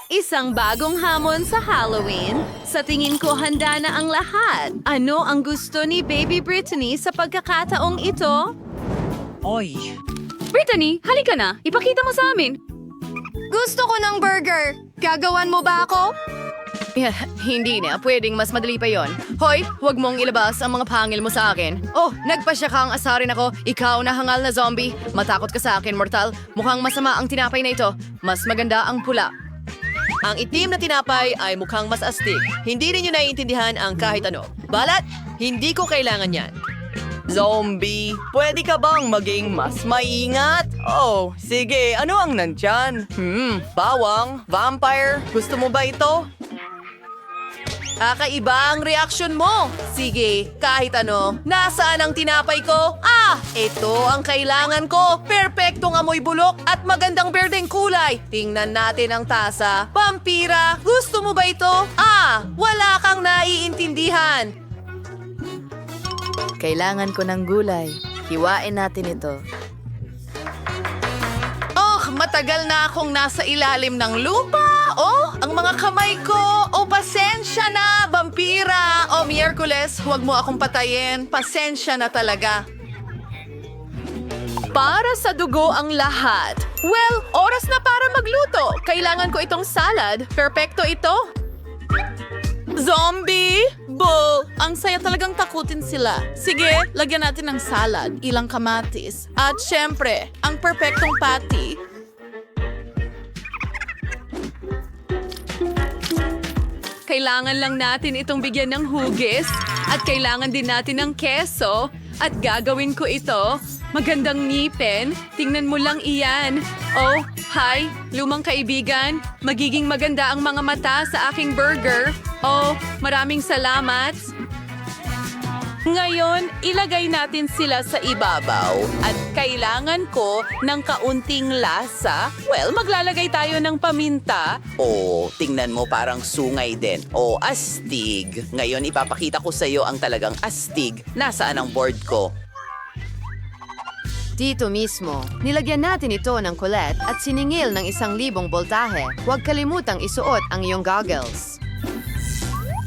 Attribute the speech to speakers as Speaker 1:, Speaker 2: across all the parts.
Speaker 1: Isang bagong hamon sa Halloween. Sa tingin ko handa na ang lahat. Ano ang gusto ni Baby Brittany sa pagkakataong ito?
Speaker 2: Oy,
Speaker 3: Brittany, halika na. Ipakita mo sa amin.
Speaker 1: Gusto ko ng burger. Gagawan mo ba ako?
Speaker 3: Hindi na. Pwedeng mas madali pa yon. Hoy, huwag mong ilabas ang mga pangil mo sa akin. Oh, nagpasya kang asarin ako. Ikaw na hangal na zombie. Matakot ka sa akin, mortal. Mukhang masama ang tinapay na ito. Mas maganda ang pula.
Speaker 2: ang itim na tinapay ay mukhang mas astig. Hindi ninyo naiintindihan ang kahit ano. Balat, hindi ko kailangan yan. Zombie, pwede ka bang maging mas maingat? Oh, sige, ano ang nandyan? Bawang? Vampire? Gusto mo ba ito? Kakaiba ang reaksyon mo. Sige, kahit ano. Nasaan ang tinapay ko? Ito ang kailangan ko. Perpektong amoy bulok at magandang berdeng kulay. Tingnan natin ang tasa. Pampira, gusto mo ba ito? Wala kang naiintindihan.
Speaker 3: Kailangan ko ng gulay. Hiwain natin ito.
Speaker 2: Matagal na akong nasa ilalim ng lupa. Ang mga kamay ko. Pasensya na, vampira. Miyerkules, huwag mo akong patayin. Pasensya na talaga. Para sa dugo ang lahat. Well, oras na para magluto. Kailangan ko itong salad. Perpekto ito. Zombie! Bull! Ang saya talagang takutin sila. Sige, lagyan natin ng salad, ilang kamatis. At syempre, ang perpektong patty. Kailangan lang natin itong bigyan ng hugis at kailangan din natin ng keso at gagawin ko ito. Magandang ngipin. Tingnan mo lang iyan. Oh, hi, lumang kaibigan. Magiging maganda ang mga mata sa aking burger. Oh, maraming salamat. Ngayon, ilagay natin sila sa ibabaw. At kailangan ko ng kaunting lasa. Well, maglalagay tayo ng paminta. Tingnan mo parang sungay din. Astig. Ngayon, ipapakita ko sa iyo ang talagang astig. Nasaan ang board ko?
Speaker 3: Dito mismo, nilagyan natin ito ng kulet at siningil ng 1,000 boltahe. Huwag kalimutang isuot ang iyong goggles.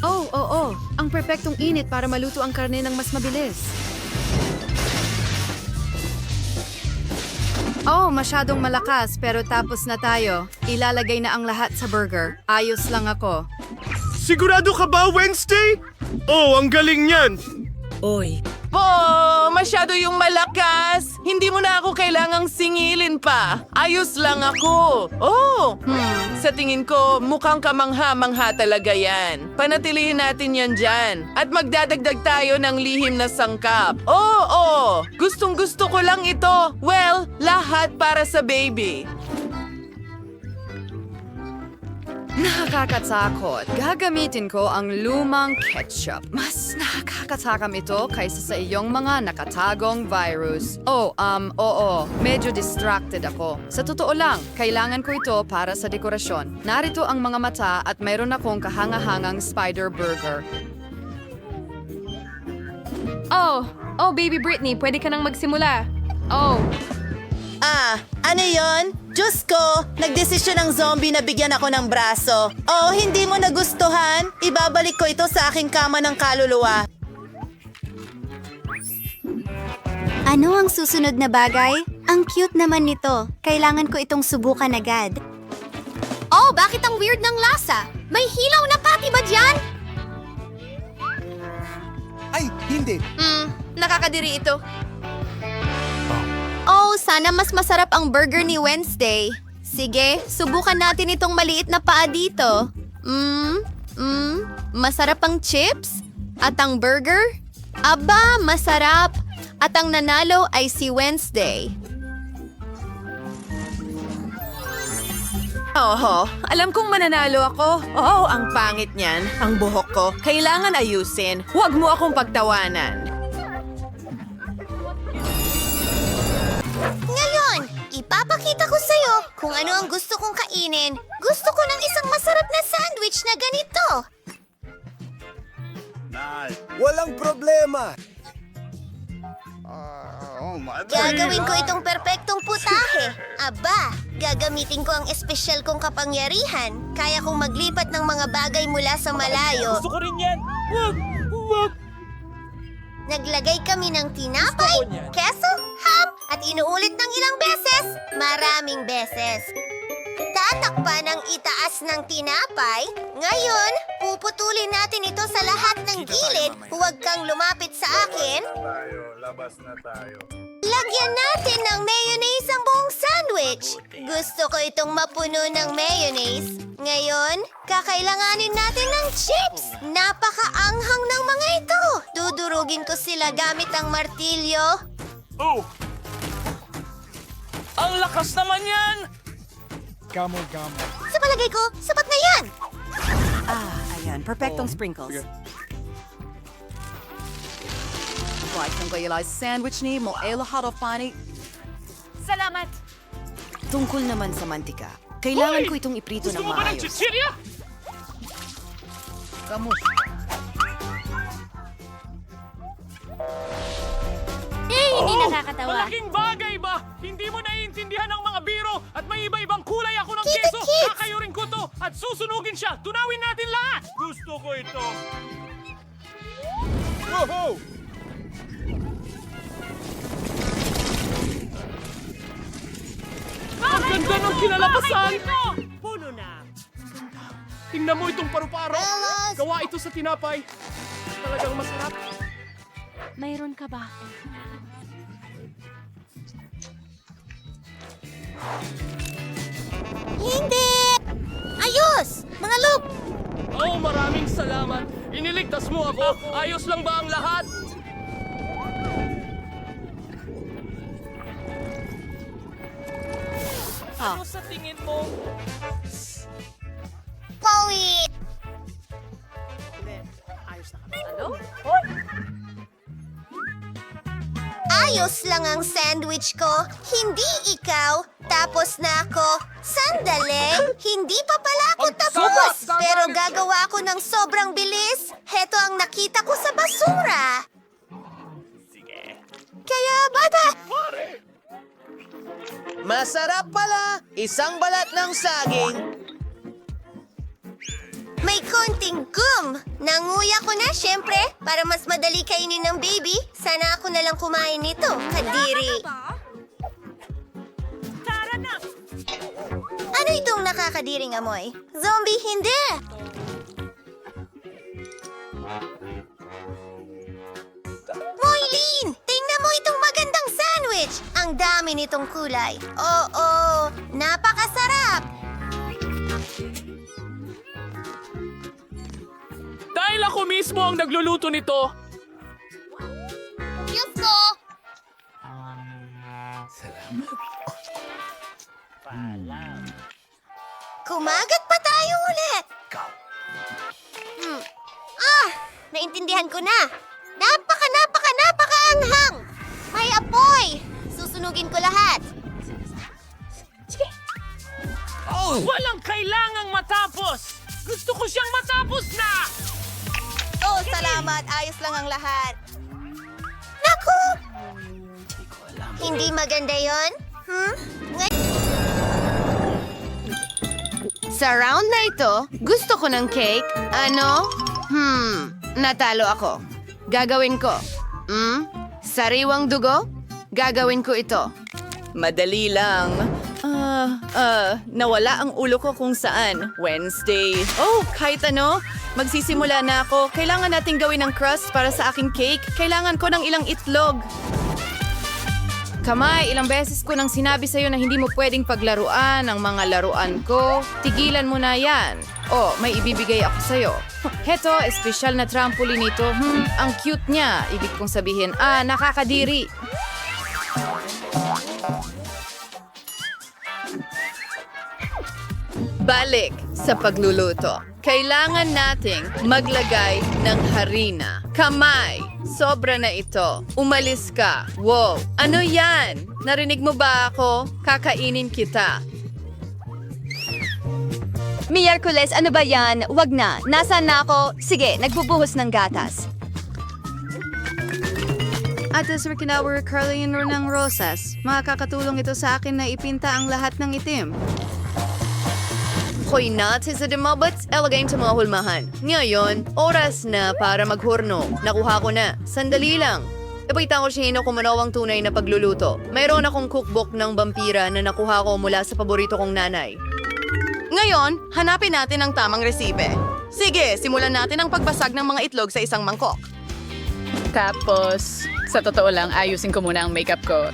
Speaker 3: Oo. Ang perpektong init para maluto ang karne ng mas mabilis. Masyadong malakas pero tapos na tayo. Ilalagay na ang lahat sa burger. Ayos lang ako.
Speaker 4: Sigurado ka ba, Wednesday? Ang galing niyan!
Speaker 2: Masyado yung malakas. Hindi mo na ako kailangang singilin pa. Ayos lang ako. Sa tingin ko, mukhang kamangha-mangha talaga yan. Panatilihin natin yan dyan. At magdadagdag tayo ng lihim na sangkap. Gustong-gusto ko lang ito. Well, lahat para sa baby.
Speaker 3: Nakakatakot. Gagamitin ko ang lumang ketchup. Mas nakakatakam ito kaysa sa iyong mga nakatagong virus. Oo. Medyo distracted ako. Sa totoo lang, kailangan ko ito para sa dekorasyon. Narito ang mga mata at mayroon akong kahangahangang spider burger.
Speaker 1: Baby Brittany, pwede ka nang magsimula.
Speaker 5: Ano yon? Diyos ko, nagdesisyon ng zombie na bigyan ako ng braso. Hindi mo nagustuhan? Ibabalik ko ito sa aking kama ng kaluluwa.
Speaker 6: Ano ang susunod na bagay? Ang cute naman nito. Kailangan ko itong subukan agad. Bakit ang weird ng lasa? May hilaw na patty ba dyan?
Speaker 4: Ay, hindi.
Speaker 3: Nakakadiri ito.
Speaker 6: Sana mas masarap ang burger ni Wednesday. Sige, subukan natin itong maliit na paa dito. Masarap ang chips? At ang burger? Aba, masarap! At ang nanalo ay si Wednesday.
Speaker 2: Alam kong mananalo ako. Ang pangit niyan. Ang buhok ko. Kailangan ayusin. Huwag mo akong pagtawanan.
Speaker 6: Ngayon, ipapakita ko sa'yo kung ano ang gusto kong kainin. Gusto ko ng isang masarap na sandwich na ganito.
Speaker 4: Walang problema.
Speaker 6: Gagawin ko itong perpektong putahe. Aba,
Speaker 7: Gagamitin ko ang espesyal kong kapangyarihan. Kaya kong maglipat ng mga bagay mula sa malayo.
Speaker 2: Gusto ko rin yan! Wag!
Speaker 7: Naglagay kami ng tinapay, keso, ham, at inuulit ng ilang beses. Maraming beses. Tatakpan ang itaas ng tinapay. Ngayon, puputulin natin ito sa lahat ng gilid. Huwag kang lumapit sa akin. Lagyan natin ng mayonnaise ang buong sandwich. Gusto ko itong mapuno ng mayonnaise. Ngayon, kakailanganin natin ng chips. Napakaanghang ng mga ito. Dudurugin ko sila gamit ang martilyo.
Speaker 2: Oh! Ang lakas naman yan!
Speaker 7: Sa palagay ko, sapat na yan.
Speaker 3: Ayan, perfectong sprinkles. Right, kung kayo sandwich ni mo elahado pani.
Speaker 1: Salamat!
Speaker 3: Tungkol naman sa mantika, kailangan ko itong iprito ng maayos. Kamu.
Speaker 1: Hindi nakakatawa.
Speaker 8: Malaking bagay ba? Hindi mo naiintindihan ang mga biro at may iba-ibang kulay ako ng
Speaker 7: Kita
Speaker 8: keso.
Speaker 7: Kits!
Speaker 8: Kakayurin ko to at susunugin siya. Tunawin natin lahat. Gusto ko ito.
Speaker 4: Whoa!
Speaker 8: Ang ganda ng kinalabasan! Puno na. Tingnan mo itong paru-paro.
Speaker 7: Belas!
Speaker 8: Gawa ito sa tinapay. Talagang masarap.
Speaker 1: Mayroon ka ba?
Speaker 7: Hindi! Ayos! Mga loop!
Speaker 8: Oh, maraming salamat. Iniligtas mo ako. Ayos lang ba ang lahat? Ano sa tingin mo?
Speaker 7: Chloe! Ayos lang ang sandwich ko. Hindi ikaw. Tapos na ako. Sandali! Hindi pa pala ako tapos! Pero gagawa ako ng sobrang bilis. Heto ang nakita ko sa basura. Kaya, bata!
Speaker 2: Masarap pala! Isang balat ng saging.
Speaker 7: May konting gum. Nanguya ko na, syempre. Para mas madali kainin ng baby, sana ako na lang kumain nito. Kadiri.
Speaker 1: Tara na!
Speaker 7: Ano itong nakakadiring amoy? Zombie, hindi! Moylene! Tingnan mo itong magandang sandwich! Ang dami nitong kulay. Oo, napakasarap!
Speaker 8: Dahil ako mismo ang nagluluto nito.
Speaker 7: Diyos ko! Kumagat pa tayo ulit! Naintindihan ko na! Napaka-anghang! May apoy! Susunugin ko lahat!
Speaker 8: Walang kailangang matapos. Gusto ko siyang matapos na.
Speaker 5: Oh, salamat. Ayos lang ang lahat.
Speaker 7: Naku! Hindi maganda yon?
Speaker 1: Sa round na ito, gusto ko ng cake. Ano? Natalo ako. Gagawin ko. Sariwang dugo? Gagawin ko ito.
Speaker 2: Madali lang. Nawala ang ulo ko kung saan. Wednesday. Oh, kahit ano. Magsisimula na ako. Kailangan nating gawin ng crust para sa aking cake. Kailangan ko ng ilang itlog.
Speaker 3: Kamay, ilang beses ko nang sinabi sa'yo na hindi mo pwedeng paglaruan ang mga laruan ko. Tigilan mo na yan. Oh, may ibibigay ako sa'yo. Heto, espesyal na trampoline ito. Ang cute niya. Ibig kong sabihin, nakakadiri.
Speaker 2: Balik sa pagluluto. Kailangan nating maglagay ng harina. Kamay, sobra na ito. Umalis ka. Wow, ano yan? Narinig mo ba ako? Kakainin kita.
Speaker 6: Miyerkules, ano ba yan? Wag na. Nasaan na ako? Sige, nagbubuhos ng gatas.
Speaker 3: At sa kinawar Carlin ng rosas, makakatulong ito sa akin na ipinta ang lahat ng itim. Hoy natin sa demabot, elagay sa mga hulmahan. Ngayon, oras na para maghurno. Nakuha ko na. Sandali lang. Ipakita ko siya kung ano ang tunay na pagluluto. Mayroon akong cookbook ng vampira na nakuha ko mula sa paborito kong nanay.
Speaker 1: Ngayon, hanapin natin ang tamang resipe. Sige, simulan natin ang pagbasag ng mga itlog sa isang mangkok.
Speaker 9: Tapos, sa totoo lang, ayusin ko muna ang makeup ko.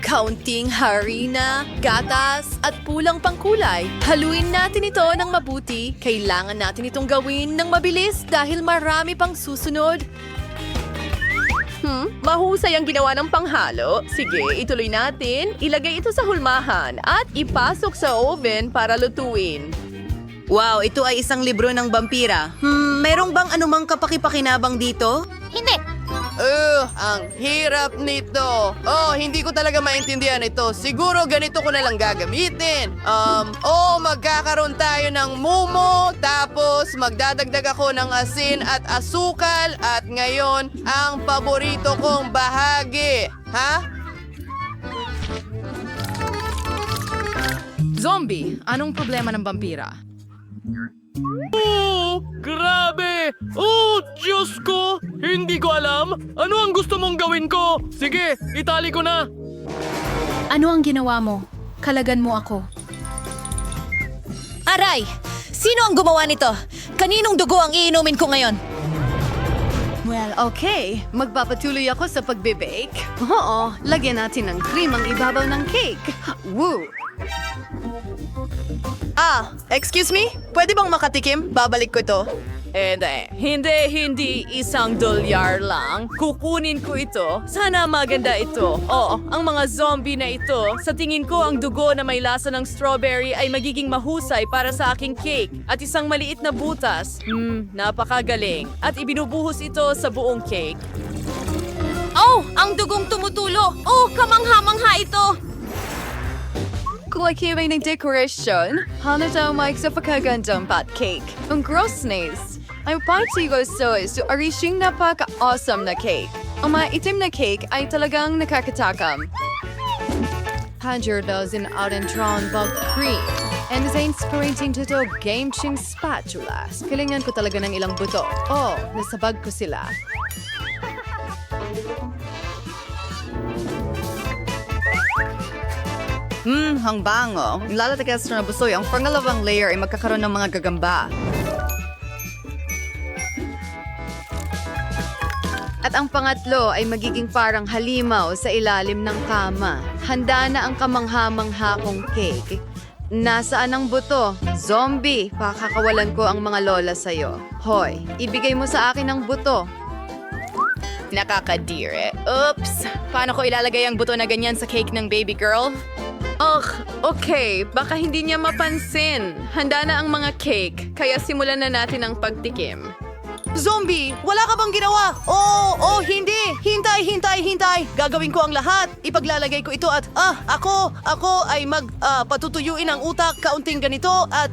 Speaker 3: Kaunting harina, gatas, at pulang pangkulay. Haluin natin ito ng mabuti. Kailangan natin itong gawin ng mabilis dahil marami pang susunod.
Speaker 2: Mahusay ang ginawa ng panghalo. Sige, ituloy natin. Ilagay ito sa hulmahan at ipasok sa oven para lutuin.
Speaker 5: Wow, ito ay isang libro ng vampira. Merong bang anumang kapakipakinabang dito?
Speaker 7: Hindi.
Speaker 1: Ang hirap nito. Oh, hindi ko talaga maintindihan ito. Siguro ganito ko na lang gagamitin. Magkakaroon tayo ng mumo, tapos magdadagdag ako ng asin at asukal, at ngayon, ang paborito kong bahagi. Ha?
Speaker 9: Zombie, anong problema ng vampira?
Speaker 8: Oh, grabe! Oh, Diyos ko! Hindi ko alam. Ano ang gusto mong gawin ko? Sige, itali ko na.
Speaker 9: Ano ang ginawa mo? Kalagan mo ako.
Speaker 5: Aray! Sino ang gumawa nito? Kaninong dugo ang iinumin ko ngayon?
Speaker 3: Well, okay. Magpapatuloy ako sa pagbe-bake. Oo, lagyan natin ng cream ang ibabaw ng cake. Woo!
Speaker 1: Excuse me? Pwede bang makatikim? Babalik ko ito.
Speaker 2: Hindi. Isang dolyar lang. Kukunin ko ito. Sana maganda ito. Oo, ang mga zombie na ito. Sa tingin ko, ang dugo na may lasa ng strawberry ay magiging mahusay para sa aking cake. At isang maliit na butas. Napakagaling. At ibinubuhos ito sa buong cake.
Speaker 5: Oh, ang dugong tumutulo! Oh, kamangha-mangha ito!
Speaker 3: Kulay ng decoration. Halata Mike sa pagkagandang pat cake. Ang grossness. Ang party gusto is arishing napaka-awesome na cake. Ang mga itim na cake ay talagang nakakatakam. 100 dozen out-and-drawn bulk cream. And sa inspiring to game-ching spatula. Kilingan ko talaga ng ilang buto. Oh, nasabag ko sila.
Speaker 5: Ang bango. Lalatagas na busoy. Ang pangalawang layer ay magkakaroon ng mga gagamba.
Speaker 3: At ang pangatlo ay magiging parang halimaw sa ilalim ng kama. Handa na ang kamangha-mangha kong cake. Nasaan ang buto? Zombie, pakakawalan ko ang mga lola sa'yo. Hoy, ibigay mo sa akin ang buto.
Speaker 9: Nakakadire. Oops! Paano ko ilalagay ang buto na ganyan sa cake ng baby girl?
Speaker 2: Okay. Baka hindi niya mapansin. Handa na ang mga cake, kaya simulan na natin ang pagtikim.
Speaker 1: Zombie, wala ka bang ginawa? Hindi. Hintay. Gagawin ko ang lahat. Ipaglalagay ko ito at, ako ay patutuyuin ang utak, kaunting ganito at...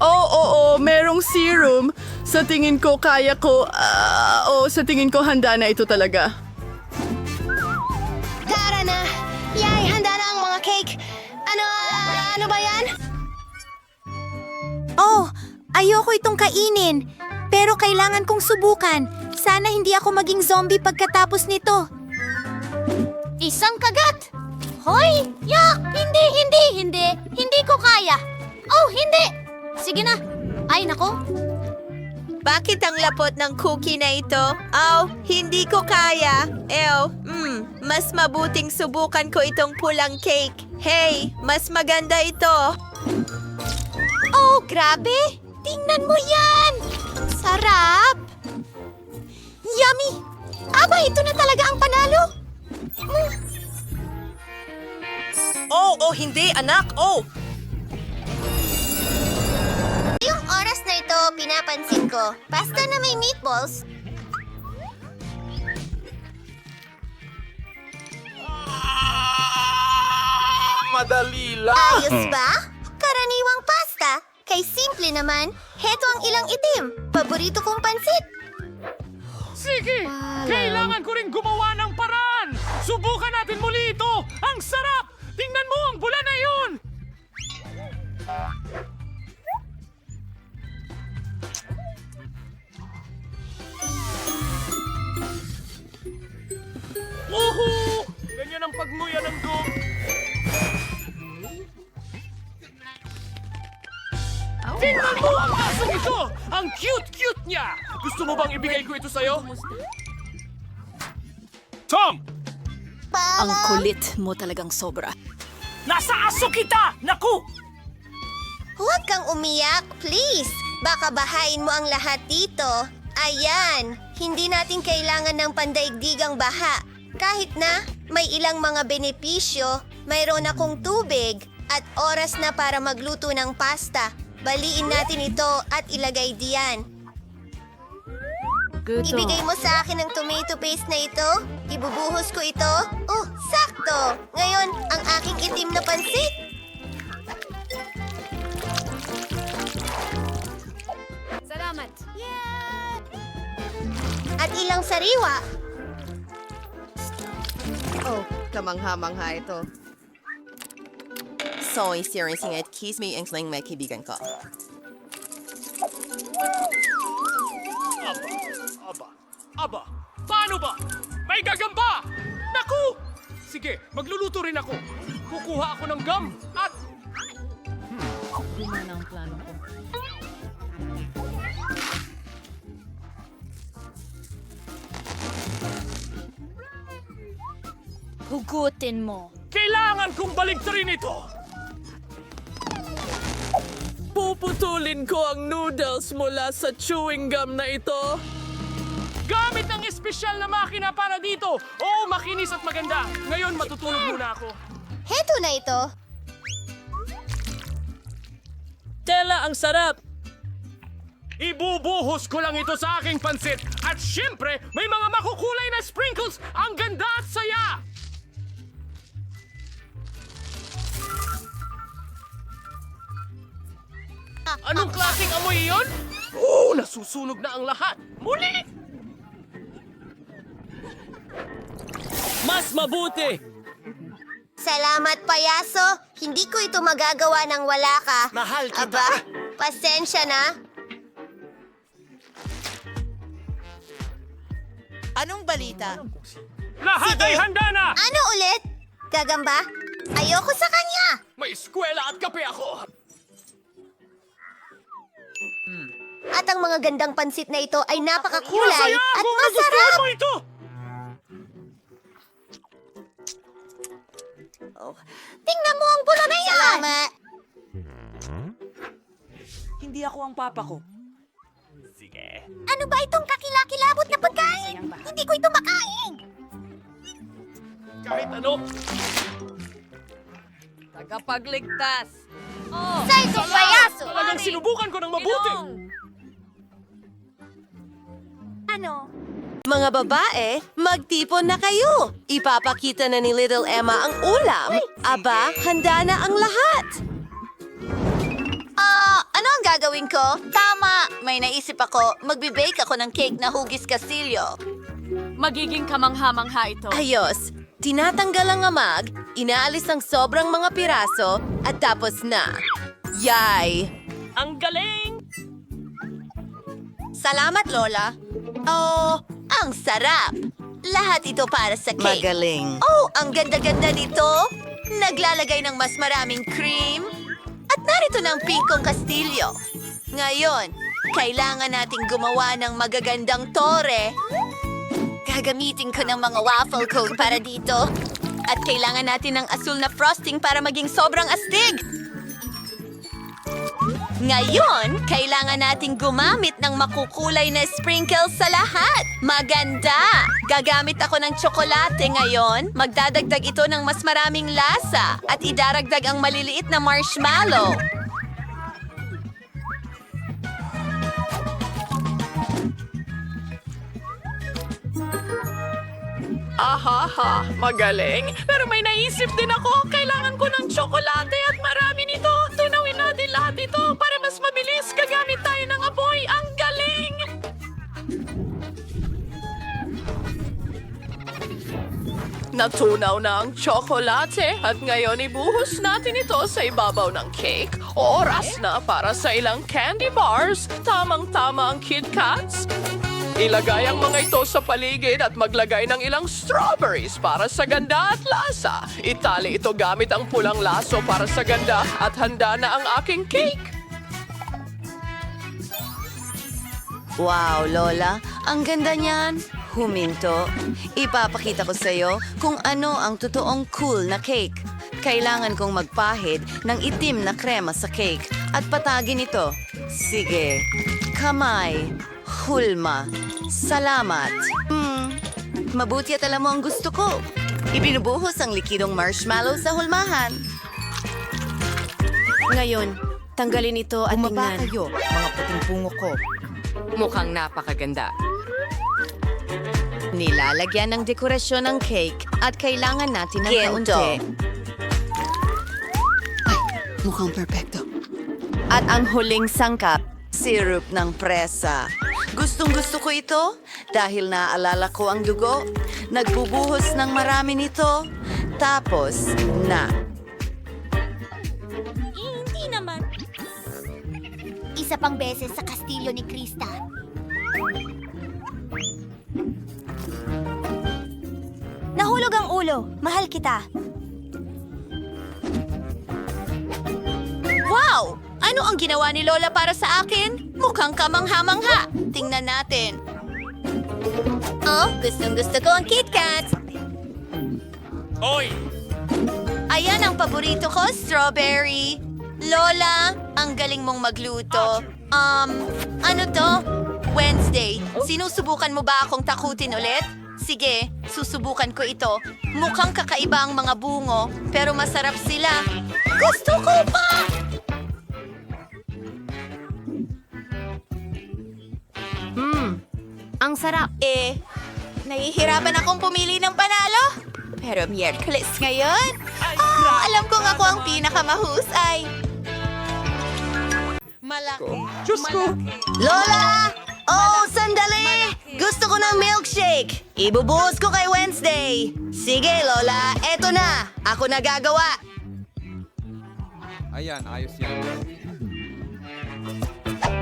Speaker 2: Oo, merong serum. Sa tingin ko, kaya ko... sa tingin ko, handa na ito talaga.
Speaker 7: Tara na. Yay, handa na ang mga cake. Ano ba yan?
Speaker 6: Oh, ayoko itong kainin. Pero kailangan kong subukan. Sana hindi ako maging zombie pagkatapos nito.
Speaker 7: Isang kagat. Hoy! Yak! Hindi ko kaya. Oh, hindi! Sige na. Ay, nako.
Speaker 5: Bakit ang lapot ng cookie na ito? Oh, hindi ko kaya. Mas mabuting subukan ko itong pulang cake. Hey, mas maganda ito.
Speaker 7: Oh, grabe! Tingnan mo yan! Sarap! Yummy! Aba, ito na talaga ang panalo!
Speaker 5: Hindi, anak.
Speaker 7: Yung oras na ito, pinapansin ko. Pasta na may meatballs.
Speaker 8: Madali lang.
Speaker 7: Ayos ba? Karaniwang pasta. Kay simple naman, heto ang ilang itim. Paborito kong pansit.
Speaker 8: Sige! Kailangan ko rin gumawa ng paraan! Subukan natin muli ito! Ang sarap! Tingnan mo ang bula na yun! Woohoo! Ganyan ang pagnguya ng go. Tingnan mo ang asong ito! Ang cute-cute niya! Gusto mo bang ibigay ko ito sa'yo? Tom!
Speaker 9: Ang kulit mo talagang sobra.
Speaker 8: Nasa aso kita! Naku!
Speaker 7: Huwag kang umiyak, please. Baka bahain mo ang lahat dito. Ayan, hindi natin kailangan ng pandaigdigang baha. Kahit na may ilang mga benepisyo, mayroon akong tubig at oras na para magluto ng pasta. Baliin natin ito at ilagay diyan. Ibigay mo sa akin ang tomato paste na ito. Ibubuhos ko ito. Oh, sakto! Ngayon, ang aking itim na pansit.
Speaker 3: Salamat.
Speaker 7: At ilang sariwa.
Speaker 1: Oh, kamangha-mangha ito.
Speaker 10: Soy seriously at kiss me inkling may kaibigan ko.
Speaker 8: Aba, paano ba? May gagamba! Naku! Sige, magluluto rin ako. Kukuha ako ng gum at...
Speaker 9: Hugutin mo.
Speaker 8: Kailangan kong baligtarin ito!
Speaker 2: Puputulin ko ang noodles mula sa chewing gum na ito.
Speaker 8: Gamit ang espesyal na makina para dito! Oh, makinis at maganda! Ngayon, matutulog muna ako.
Speaker 7: Heto na ito.
Speaker 2: Tela, ang sarap!
Speaker 8: Ibubuhos ko lang ito sa aking pansit. At syempre, may mga makukulay na sprinkles. Ang ganda at saya! Anong klaseng amoy iyon? Oh, nasusunog na ang lahat. Muli!
Speaker 2: Mas mabuti!
Speaker 7: Salamat, payaso. Hindi ko ito magagawa ng wala ka.
Speaker 8: Mahal kita.
Speaker 7: Aba, pasensya na.
Speaker 10: Anong balita?
Speaker 8: Lahat ay handa na!
Speaker 7: Ano ulit? Gagamba? Ayoko sa kanya.
Speaker 8: May eskwela at kape ako.
Speaker 7: At ang mga gandang pansit na ito ay napakakulay
Speaker 8: Masaya
Speaker 7: at
Speaker 8: kung
Speaker 7: masarap.
Speaker 8: nagustuhan mo ito!
Speaker 7: Tingnan mo ang bulo na yan. Salamat.
Speaker 2: Hindi ako ang papa ko.
Speaker 7: Ano ba itong kakilakilabot na pagkain? Hindi ko ito makain.
Speaker 8: Kahit ano,
Speaker 3: Tagapagligtas.
Speaker 7: Sa itong payaso.
Speaker 8: talagang sinubukan ko ng mabuti.
Speaker 7: Ano?
Speaker 10: Mga babae, magtipon na kayo. Ipapakita na ni Little Emma ang ulam. Aba, handa na ang lahat.
Speaker 5: Ano ang gagawin ko? Tama! May naisip ako. Magbe-bake ako ng cake na hugis kastilyo.
Speaker 9: Magiging kamangha-mangha ito.
Speaker 10: Ayos. Tinatanggal ang amag, inaalis ang sobrang mga piraso, at tapos na. Yay!
Speaker 8: Ang galing!
Speaker 5: Salamat, Lola. Oh, ang sarap! Lahat ito para sa cake.
Speaker 10: Magaling.
Speaker 5: Oh, ang ganda-ganda nito! Naglalagay ng mas maraming cream. At narito na ang pingkong kastilyo. Ngayon, kailangan nating gumawa ng magagandang tore. Gagamitin ko ng mga waffle cone para dito. At kailangan natin ng asul na frosting para maging sobrang astig. Ngayon, kailangan nating gumamit ng makukulay na sprinkles sa lahat. Maganda! Gagamit ako ng tsokolate ngayon. Magdadagdag ito ng mas maraming lasa. At idaragdag ang maliliit na marshmallow.
Speaker 2: Ahaha, magaling. Pero may naisip din ako. Kailangan ko ng tsokolate at marami nito. Tunawin natin lahat ito para mas mabilis. Gagamit tayo ng apoy. Ang galing! natunaw na ang tsokolate at ngayon ibuhos natin ito sa ibabaw ng cake. Oras na para sa ilang candy bars. Tamang-tama ang Kit Kats. Ilagay ang mga ito sa paligid at maglagay ng ilang strawberries para sa ganda at lasa. Itali ito gamit ang pulang laso para sa ganda at handa na ang aking cake.
Speaker 10: Wow, Lola, ang ganda niyan. Huminto. Ipapakita ko sa iyo kung ano ang totoong cool na cake. Kailangan kong magpahid ng itim na krema sa cake at patagin ito. Sige. Kamay. Hulma. Salamat. Mabuti at alam mo ang gusto ko. Ibinubuhos ang likidong marshmallow sa hulmahan.
Speaker 5: Ngayon, tanggalin ito at tingnan.
Speaker 10: kayo, mga puting pungo ko.
Speaker 3: Mukhang napakaganda.
Speaker 10: Nilalagyan ng dekorasyon ng cake at kailangan natin ng
Speaker 5: Gento.
Speaker 10: kaunti.
Speaker 3: Mukhang perfecto.
Speaker 10: At ang huling sangkap, syrup ng presa. Gustong-gusto ko ito dahil naaalala ko ang dugo. Nagbubuhos ng marami nito. Tapos na.
Speaker 7: Hindi naman. Isa pang beses sa kastilyo ni Krista. Nahulog ang ulo. Mahal kita.
Speaker 5: Wow! Ano ang ginawa ni Lola para sa akin? Mukhang kamangha-mangha. Tingnan natin.
Speaker 7: Oh, gustong-gusto ko ang Kit Kat.
Speaker 8: Oy!
Speaker 5: Ayan ang paborito ko, strawberry. Lola, ang galing mong magluto. Ano to? Wednesday, sinusubukan mo ba akong takutin ulit? Sige, susubukan ko ito. Mukhang kakaiba ang mga bungo, pero masarap sila. Gusto ko pa!
Speaker 7: Ang sarap.
Speaker 5: Nahihirapan akong pumili ng panalo. Pero Miyerkules ngayon, alam kong ako ang pinakamahusay.
Speaker 8: Diyos ko!
Speaker 10: Lola! Oh, sandali! Gusto ko ng milkshake. Ibubuhos ko kay Wednesday. Sige, Lola. Eto na. Ako na gagawa.
Speaker 11: Ayan, ayos yan.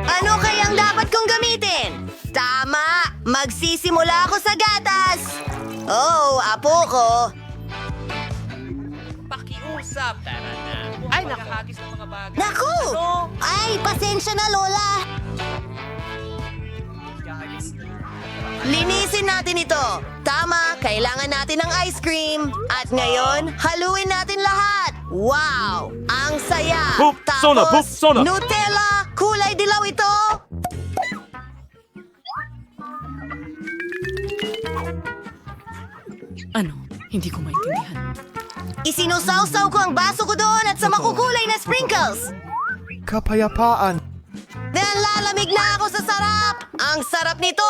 Speaker 10: Ano kayang dapat kong gamitin? Tama! Magsisimula ako sa gatas! Oh, apo ko!
Speaker 2: Pakiusap. Tara na. Ay, nakahagis ng mga bagay.
Speaker 10: Naku! Ay, pasensya na, Lola! Linisin natin ito. Tama, kailangan natin ng ice cream. At ngayon, haluin natin lahat. Wow! Ang saya!
Speaker 4: Poop, sona, poop, sona.
Speaker 10: Nutella! Kulay dilaw ito!
Speaker 2: Ano? Hindi ko maintindihan.
Speaker 10: Isinusawsaw ko ang baso ko doon at sa makukulay na sprinkles.
Speaker 4: Kapayapaan.
Speaker 10: Lalamig na ako sa sarap! Ang sarap nito!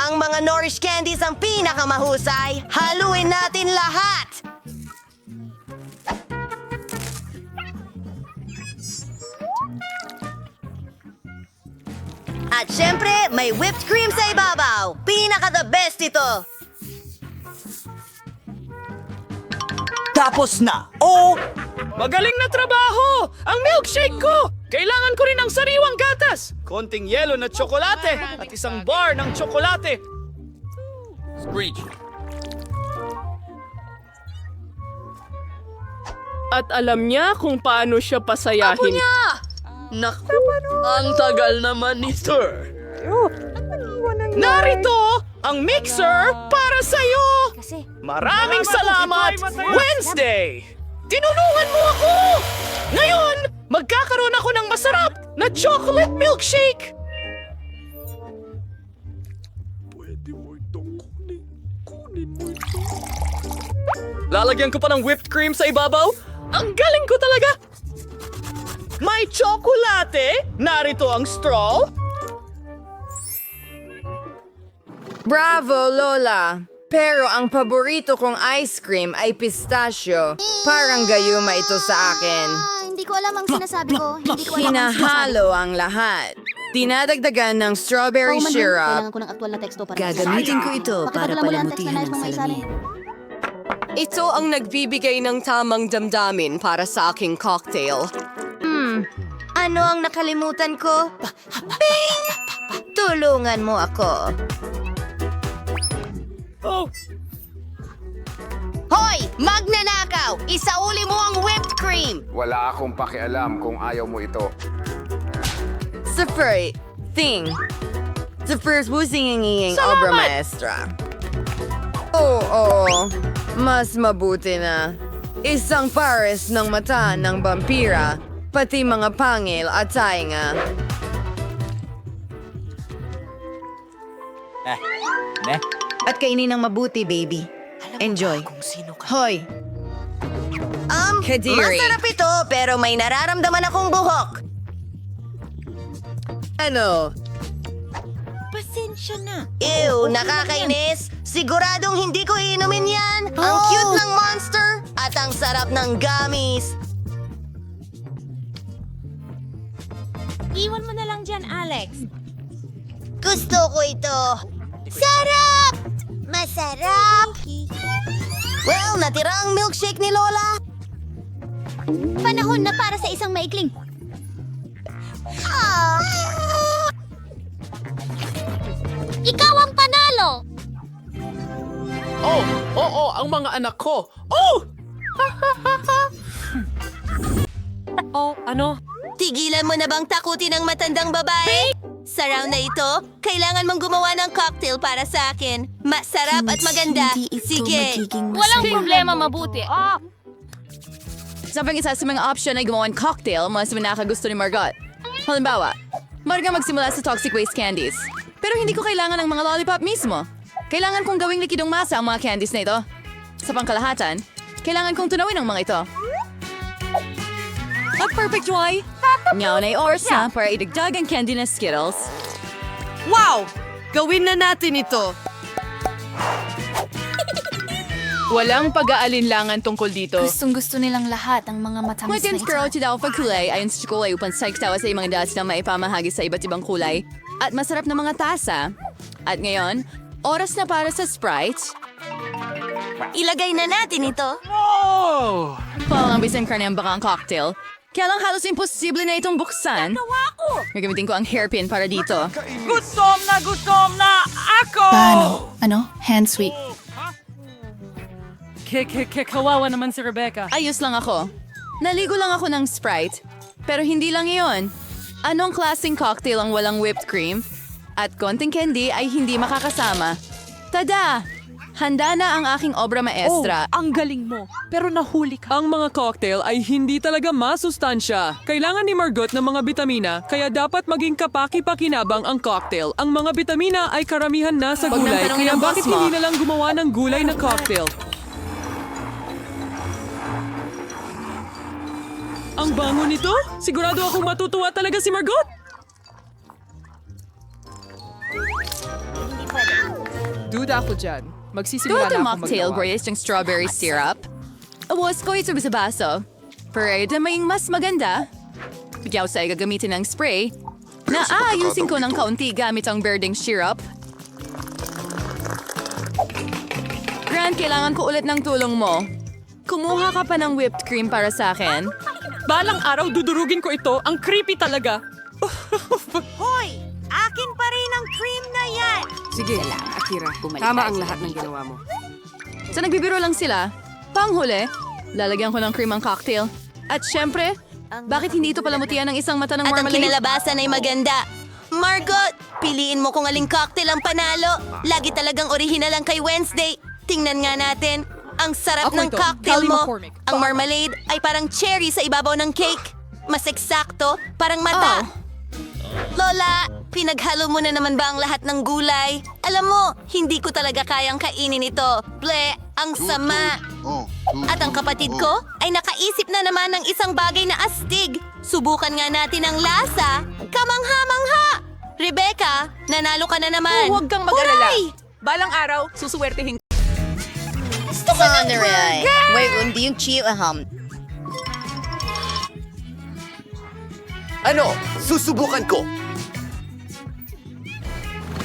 Speaker 10: Ang mga Nourish candies ang pinakamahusay. Haluin natin lahat! At syempre, may whipped cream sa ibabaw. Pinaka-the best ito.
Speaker 11: Tapos na! Oh!
Speaker 8: Magaling na trabaho! Ang milkshake ko! Kailangan ko rin ng sariwang gatas! Konting yelo na tsokolate at isang bar ng tsokolate. Screech. At alam niya kung paano siya pasayahin.
Speaker 2: Apo niya! Naku, ang tagal naman ni Sir.
Speaker 8: Narito ang mixer para sa'yo!
Speaker 7: Kasi,
Speaker 8: Maraming salamat, Wednesday! Tinulungan mo ako! Ngayon, magkakaroon ako ng masarap na chocolate milkshake! Pwede mo itong kunin mo ito. Lalagyan ko pa ng whipped cream sa ibabaw? Ang galing ko talaga! May tsokolate! Narito ang straw!
Speaker 3: Bravo, Lola! Pero ang paborito kong ice cream ay pistachio. Parang gayuma ito sa akin.
Speaker 7: hindi ko alam ang sinasabi ko. Hindi ko alam ang sinasabi.
Speaker 3: Hinahalo ang lahat. Dinadagdagan ng strawberry syrup.
Speaker 7: Kailangan ko ng aktual na teksto para
Speaker 3: Gagamitin ko ito para
Speaker 7: Pakipagla mo lang ang text na
Speaker 3: palamutin
Speaker 7: nais
Speaker 3: ang
Speaker 7: mong maisalin.
Speaker 3: salamin. Ito ang nagbibigay ng tamang damdamin para sa aking cocktail.
Speaker 10: Ano ang nakalimutan ko? Bing! Tulungan mo ako.
Speaker 1: Hoy! Magnanakaw! Isauli mo ang whipped cream!
Speaker 11: Wala akong pakialam kung ayaw mo ito.
Speaker 10: The first thing. The first busing obra maestra.
Speaker 3: Oo, mas mabuti na. Isang pares ng mata ng vampira, pati mga pangil at tainga.
Speaker 10: At kainin ng mabuti, baby. Enjoy. Hoy.
Speaker 3: Kadiri.
Speaker 10: Masarap ito, pero may nararamdaman akong buhok.
Speaker 3: Ano?
Speaker 10: Ew, nakakainis. Siguradong hindi ko iinumin yan. Ang cute ng monster at ang sarap ng gummies.
Speaker 7: Iwan mo na lang dyan, Alex. Gusto ko ito. Sarap! Masarap!
Speaker 10: Well, natira ang milkshake ni Lola.
Speaker 7: Panahon na para sa isang maikling. Ikaw ang panalo!
Speaker 2: Oh, oo, ang mga anak ko. Oh!
Speaker 5: Tigilan mo na bang takutin ang matandang babae? Sa round na ito, kailangan mong gumawa ng cocktail para sa akin. Masarap at maganda. Sige.
Speaker 9: Walang problema, mabuti.
Speaker 3: Sabi isa sa mga option ay gumawa ng cocktail mas pinakagusto ni Margot. Halimbawa, Marga magsimula sa toxic waste candies. Pero hindi ko kailangan ng mga lollipop mismo. Kailangan kong gawing likidong masa ang mga candies na ito. Sa pangkalahatan, kailangan kong tunawin ang mga ito. At perfect joy! Ngayon ay oras na para idagdag ang candy na Skittles.
Speaker 1: Wow! Gawin na natin ito!
Speaker 2: Walang pag-aalinlangan tungkol dito.
Speaker 9: Gustong-gusto nilang lahat ang mga matamis
Speaker 3: May tinspiro daw pagkulay ayon sa kulay upang saiktawa sa mga das na maipamahagi sa iba't ibang kulay at masarap na mga tasa. At ngayon, oras na para sa Sprite.
Speaker 5: Ilagay na natin ito.
Speaker 3: Palang bisan karne ang bakang cocktail. Kaya lang halos imposible na itong buksan. Gagamitin ko ang hairpin para dito.
Speaker 2: Gutom na ako!
Speaker 9: Ano? Hand sweep.
Speaker 2: Kawawa naman si Rebecca.
Speaker 3: Ayos lang ako. Naligo lang ako ng Sprite. Pero hindi lang iyon. Anong klaseng cocktail ang walang whipped cream? At konting candy ay hindi makakasama. Tada! Handa na ang aking obra maestra.
Speaker 2: Ang galing mo. Pero nahuli ka. Ang mga cocktail ay hindi talaga masustansya. Kailangan ni Margot ng mga bitamina, kaya dapat maging kapaki-pakinabang ang cocktail. Ang mga bitamina ay karamihan na sa
Speaker 3: Huwag nang
Speaker 2: gulay,
Speaker 3: tanongin
Speaker 2: kaya
Speaker 3: ang boss
Speaker 2: bakit
Speaker 3: mo.
Speaker 2: hindi na lang gumawa ng gulay na cocktail? Ang bango nito? Sigurado akong matutuwa talaga si Margot.
Speaker 1: Duda ako dyan.
Speaker 3: Tuwa
Speaker 1: Magsisimula na ako
Speaker 3: mocktail
Speaker 1: maggawa.
Speaker 3: graced ng strawberry syrup. Awas ko ito sa baso. Pero may mas maganda. Bigyaw sa gagamitin ng spray na aayusin ko ng kaunti gamit ang berdeng syrup. Grant, kailangan ko ulit ng tulong mo. Kumuha ka pa ng whipped cream para sa akin.
Speaker 2: Balang araw dudurugin ko ito. Ang creepy talaga.
Speaker 5: Hoy! Akin pa rin ang cream na yan!
Speaker 1: Sige, Akira. Tama ang lahat ng ginawa mo.
Speaker 3: So nagbibiro lang sila. Panghuli, lalagyan ko ng cream ang cocktail. At syempre, bakit hindi ito palamutian ng isang mata ng
Speaker 5: At ang
Speaker 3: marmalade?
Speaker 5: kinalabasan ay maganda. Margot, piliin mo kung aling cocktail ang panalo. Lagi talagang orihinal ang kay Wednesday. Tingnan nga natin. Ang sarap
Speaker 1: Ako
Speaker 5: ng
Speaker 1: ito,
Speaker 5: cocktail
Speaker 1: Callie
Speaker 5: mo.
Speaker 1: McCormick.
Speaker 5: Ang marmalade ay parang cherry sa ibabaw ng cake. Mas eksakto, parang mata. Lola, pinaghalo mo na naman ba ang lahat ng gulay? Alam mo, hindi ko talaga kayang kainin ito. Ble, ang sama. At ang kapatid ko ay nakaisip na naman ng isang bagay na astig. Subukan nga natin ang lasa. Kamangha-mangha! Rebecca, nanalo ka na naman.
Speaker 2: Huwag kang mag-alala.
Speaker 5: Huray!
Speaker 2: Balang araw, susuwertehin
Speaker 5: Gusto ko ng burger!
Speaker 10: Wait, hindi yung chill
Speaker 11: Ano? Susubukan ko!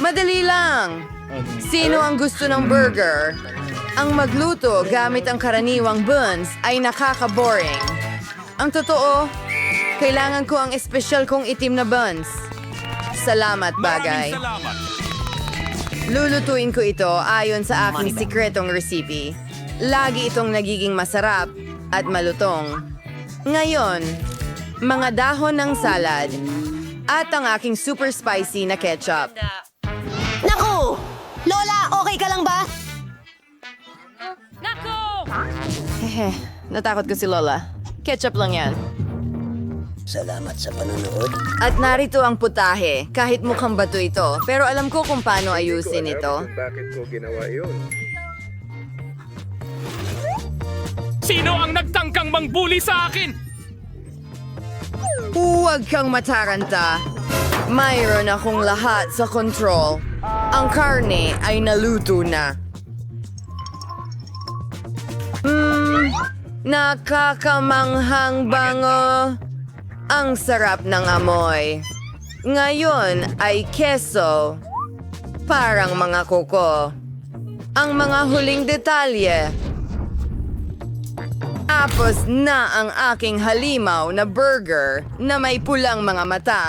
Speaker 3: Madali lang. Sino ang gusto ng burger? Ang magluto gamit ang karaniwang buns ay nakaka-boring. Ang totoo, kailangan ko ang espesyal kong itim na buns. Salamat, bagay. Lulutuin ko ito ayon sa aking sikretong recipe. Lagi itong nagiging masarap at malutong. Ngayon, mga dahon ng salad at ang aking super spicy na ketchup.
Speaker 6: Naku! Lola, okay ka lang ba?
Speaker 3: Hehe, natakot ko si Lola. Ketchup lang yan.
Speaker 11: Salamat sa panonood.
Speaker 3: At narito ang putahe. Kahit mukhang bato ito, pero alam ko kung paano ayusin ito.
Speaker 4: Bakit ko ginawa yun?
Speaker 8: Sino ang nagtangkang mangbuli sa akin?
Speaker 3: Huwag kang mataranta. Mayroon akong lahat sa control. Ang karne ay naluto na. Nakakamanghang bango. Ang sarap ng amoy. Ngayon ay keso. Parang mga kuko. Ang mga huling detalye. Tapos na ang aking halimaw na burger na may pulang mga mata.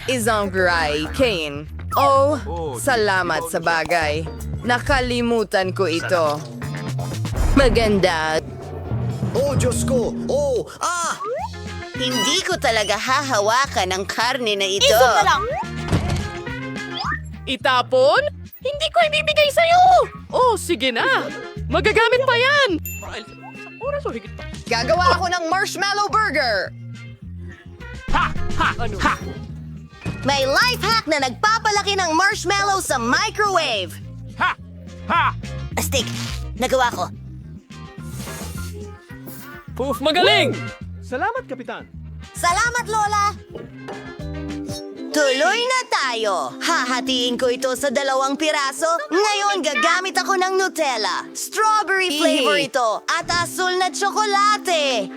Speaker 3: Isang gray cane. Oh, salamat sa bagay. Nakalimutan ko ito. Maganda.
Speaker 11: Oh, Diyos ko! Oh! Ah!
Speaker 10: Hindi ko talaga hahawakan ang karne na ito.
Speaker 2: Itapon? Hindi ko ibibigay sa'yo! Oh, sige na! Magagamit pa yan! Oras o higit pa.
Speaker 3: Gagawa ako ng marshmallow burger.
Speaker 10: May life hack na nagpapalaki ng marshmallow sa microwave. Astig, nagawa ko.
Speaker 8: Poof, magaling!
Speaker 4: Salamat, Kapitan.
Speaker 10: Salamat, Lola! Tuloy na tayo! Hahatiin ko ito sa 2 piraso. Ngayon, gagamit ako ng Nutella. Strawberry flavor ito at asul na tsokolate.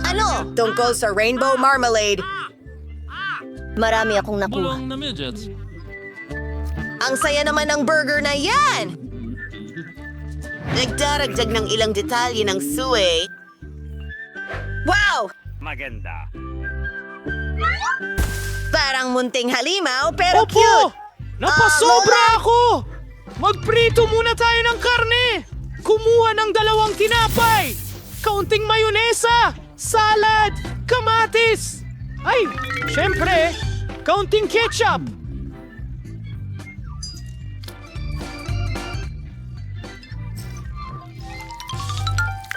Speaker 10: Ano?
Speaker 3: Tungkol sa rainbow marmalade.
Speaker 10: Marami akong nakuha. Ang saya naman ng burger na yan! Nagdaragdag ng ilang detalye ng suey. Wow!
Speaker 4: Maganda.
Speaker 10: Parang munting halimaw pero
Speaker 2: Opo!
Speaker 10: cute!
Speaker 2: Napasobra
Speaker 10: Lola!
Speaker 2: ako! Magprito muna tayo ng karne! Kumuha ng 2 tinapay! Kaunting mayonesa! Salad! Kamatis! Ay, syempre, kaunting ketchup!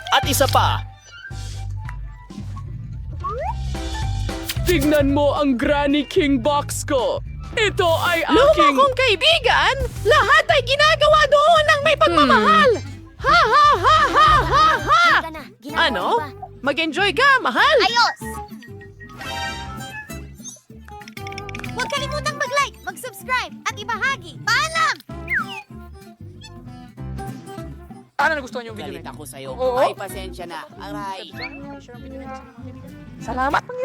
Speaker 8: At isa pa. Tignan mo ang Granny King box ko. Ito ay aking...
Speaker 2: Luma kong kaibigan, lahat ay ginagawa doon ng may pagmamahal! Ha ha ha ha ha ha! Ano? Mag-enjoy ka, mahal!
Speaker 7: Ayos! Huwag kalimutang mag-like, mag-subscribe, at ibahagi. Paalam!
Speaker 8: Ano nagustuhan yung video na ito?
Speaker 1: Ako sa'yo.
Speaker 8: Oo.
Speaker 1: Ay, pasensya na. Aray.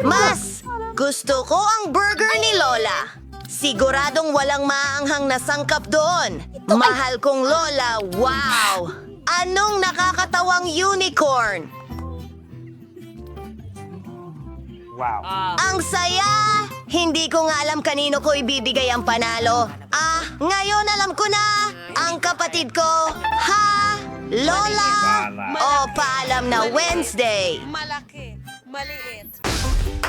Speaker 10: Mas gusto ko ang burger ni Lola. Siguradong walang maanghang na sangkap doon. Mahal kong Lola, wow! Anong nakakatawang unicorn?
Speaker 4: Wow.
Speaker 10: Ang saya! Hindi ko nga alam kanino ko ibibigay ang panalo. Ngayon alam ko na! Ang kapatid ko! Ha? Lola! O paalam na Wednesday!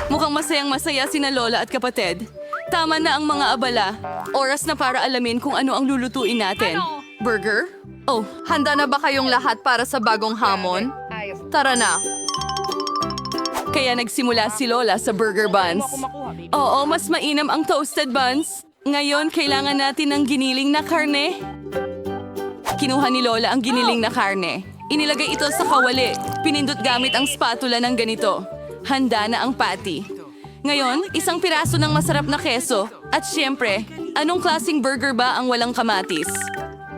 Speaker 9: Mukhang masayang-masaya sina Lola at kapatid. Tama na ang mga abala. Oras na para alamin kung ano ang lulutuin natin. Burger? Oh, handa na ba kayong lahat para sa bagong hamon? Tara na. Kaya nagsimula si Lola sa burger buns. Oo, mas mainam ang toasted buns. Ngayon, kailangan natin ng giniling na karne. Kinuha ni Lola ang giniling na karne. Inilagay ito sa kawali. Pinindot gamit ang spatula ng ganito. Handa na ang patty. Ngayon, isang piraso ng masarap na keso. At syempre, anong klaseng burger ba ang walang kamatis?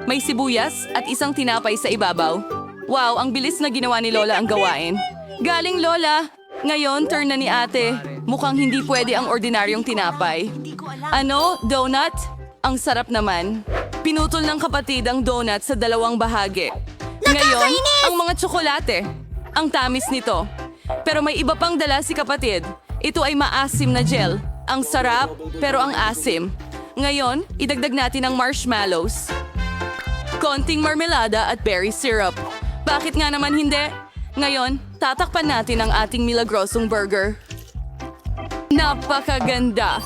Speaker 9: May sibuyas at isang tinapay sa ibabaw. Wow, ang bilis na ginawa ni Lola ang gawain. Galing Lola! Ngayon, turn na ni ate. Mukhang hindi pwede ang ordinaryong tinapay. Ano? Donut? Ang sarap naman. Pinutol ng kapatid ang donut sa dalawang bahagi. Ngayon,
Speaker 7: Nakakainis!
Speaker 9: ang mga tsokolate. Ang tamis nito. Pero may iba pang dala si kapatid. Ito ay maasim na gel. Ang sarap, pero ang asim. Ngayon, idagdag natin ang marshmallows. Konting marmelada at berry syrup. Bakit nga naman hindi? Ngayon, tatakpan natin ang ating milagrosong burger. Napakaganda!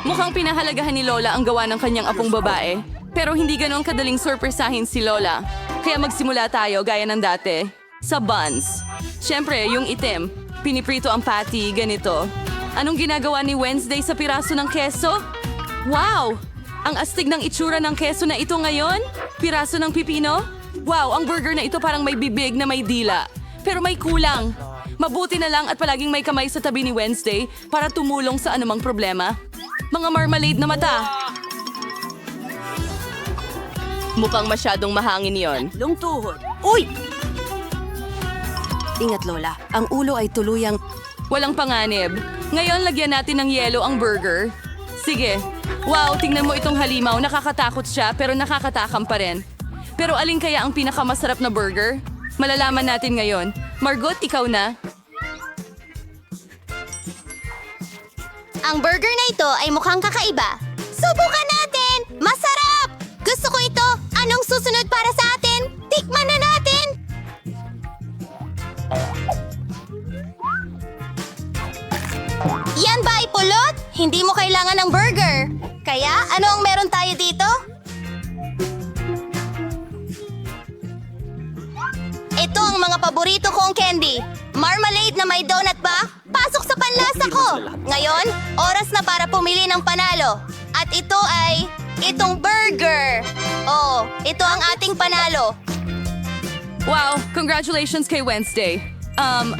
Speaker 9: Mukhang pinahalagahan ni Lola ang gawa ng kanyang apong babae. Pero hindi ganon kadaling sorpresahin si Lola. Kaya magsimula tayo gaya ng dati. Sa buns. Siyempre, yung itim. Piniprito ang patty, ganito. Anong ginagawa ni Wednesday sa piraso ng keso? Wow! Ang astig ng itsura ng keso na ito ngayon? Piraso ng pipino? Wow, ang burger na ito parang may bibig na may dila. Pero may kulang. Mabuti na lang at palaging may kamay sa tabi ni Wednesday para tumulong sa anumang problema. Mga marmalade na mata. Mukhang masyadong mahangin yon.
Speaker 10: Ingat, Lola. Ang ulo ay tuluyang...
Speaker 9: Walang panganib. Ngayon, lagyan natin ng yelo ang burger. Sige. Wow, tingnan mo itong halimaw. Nakakatakot siya, pero nakakatakam pa rin. Pero alin kaya ang pinakamasarap na burger? Malalaman natin ngayon. Margot, ikaw na.
Speaker 7: Ang burger na ito ay mukhang kakaiba. Subukan natin! Masarap! Gusto ko ito! Anong susunod para sa atin? Tikman na natin! Yan ba ay pulot? Hindi mo kailangan ng burger. Kaya, ano ang meron tayo dito? Ito ang mga paborito kong candy. Marmalade na may donut ba? Pasok sa panlasa ko! Ngayon, oras na para pumili ng panalo. At ito ay... itong burger! Oh, ito ang ating panalo.
Speaker 9: Wow, congratulations kay Wednesday.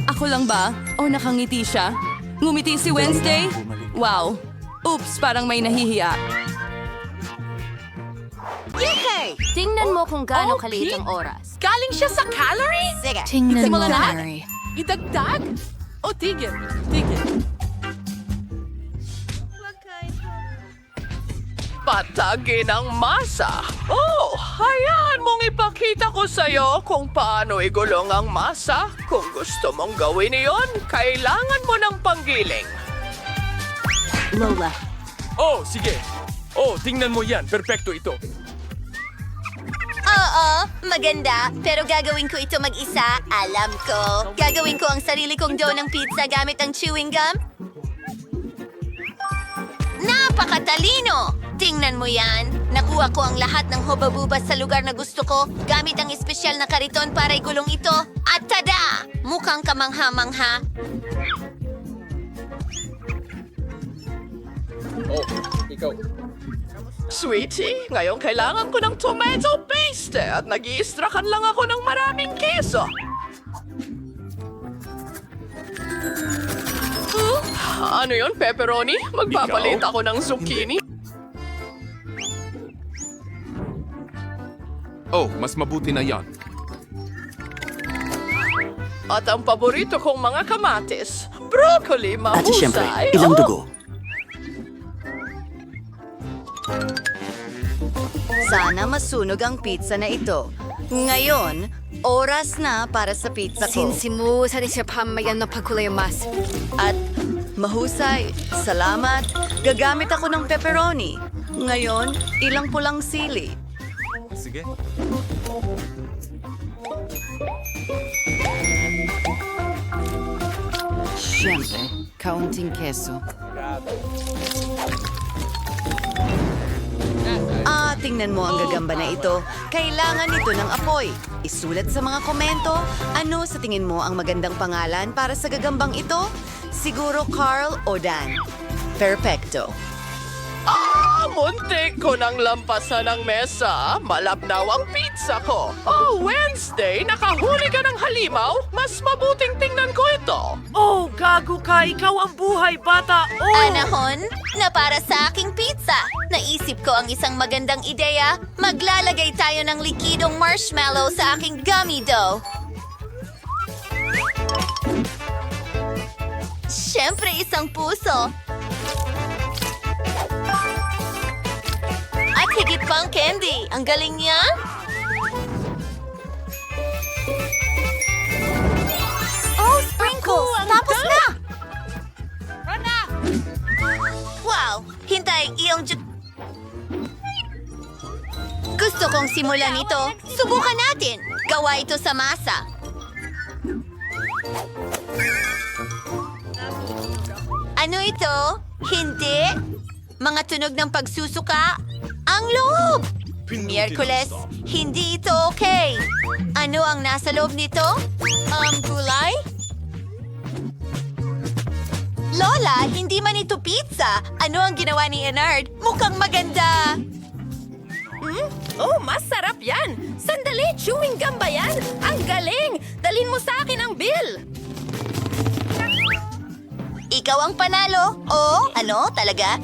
Speaker 9: Ako lang ba? O nakangiti siya? Ngumiti si Wednesday? Wow. Oops, parang may nahihiya.
Speaker 6: Tingnan mo kung gaano kaliit ang oras.
Speaker 2: Galing siya sa calorie?
Speaker 6: Sige.
Speaker 3: Tingnan mo,
Speaker 2: Simulan na.
Speaker 3: Mary.
Speaker 2: Idagdag? O tigil? Tigil. Patagin ang masa. Oh, hayaan mong ipakita ko sa'yo kung paano igulong ang masa. Kung gusto mong gawin iyon, kailangan mo ng panggiling.
Speaker 10: Lola.
Speaker 4: Oh, sige. Oh, tingnan mo yan. Perpekto ito.
Speaker 7: Oo, maganda. Pero gagawin ko ito mag-isa. Alam ko. Gagawin ko ang sarili kong dough ng pizza gamit ang chewing gum. Napakatalino! Tingnan mo yan. Nakuha ko ang lahat ng hubabubas sa lugar na gusto ko gamit ang espesyal na kariton para igulong ito. At tada! Mukhang kamangha-mangha.
Speaker 8: Oh, ikaw.
Speaker 2: Sweetie, ngayon kailangan ko ng tomato paste at nag-i-extractan lang ako ng maraming keso. Ano yun, pepperoni? Magpapalit ako ng zucchini.
Speaker 4: Oh, mas mabuti na yan.
Speaker 2: At ang paborito kong mga kamatis, broccoli, mahusay.
Speaker 10: Sana masunog ang pizza na ito. Ngayon, oras na para sa pizza ko.
Speaker 3: Sinsimusa ni Sir Pamayan na pagkulayamas.
Speaker 10: At mahusay, salamat. Gagamit ako ng pepperoni. Ngayon, ilang pulang sili.
Speaker 4: Sige.
Speaker 3: Siyempre, kaunting keso.
Speaker 10: Tingnan mo ang gagamba na ito. Kailangan ito ng apoy. Isulat sa mga komento, ano sa tingin mo ang magandang pangalan para sa gagambang ito? Siguro Carl o Dan. Perfecto.
Speaker 2: Muntik ko nang lampasan ng mesa. Malabnaw ang pizza ko. Oh, Wednesday, nakahuli ka ng halimaw? Mas mabuting tingnan ko ito.
Speaker 1: Oh, gago ka! Ikaw ang buhay, bata! Oh!
Speaker 7: Anahon, na para sa aking pizza. Naisip ko ang isang magandang ideya. Maglalagay tayo ng likidong marshmallow sa aking gummy dough. Siyempre, isang puso. At
Speaker 5: higit pang candy. Ang galing niya.
Speaker 6: Oh, sprinkles! Tapos na!
Speaker 5: Wow! Hintay, iyong gusto kong simulan ito. Subukan natin. Gawa ito sa masa. Ano ito? Hindi. Mga tunog ng pagsusuka. Ang loob! Miyerkules, hindi ito okay. Ano ang nasa loob nito? Gulay? Lola, hindi man ito pizza. Ano ang ginawa ni Enard? Mukhang maganda.
Speaker 9: Oh, masarap yan! Sandali, chewing gum ba yan? Ang galing! Dalhin mo sa akin ang bill!
Speaker 5: Ikaw ang panalo. Oh, ano? Talaga?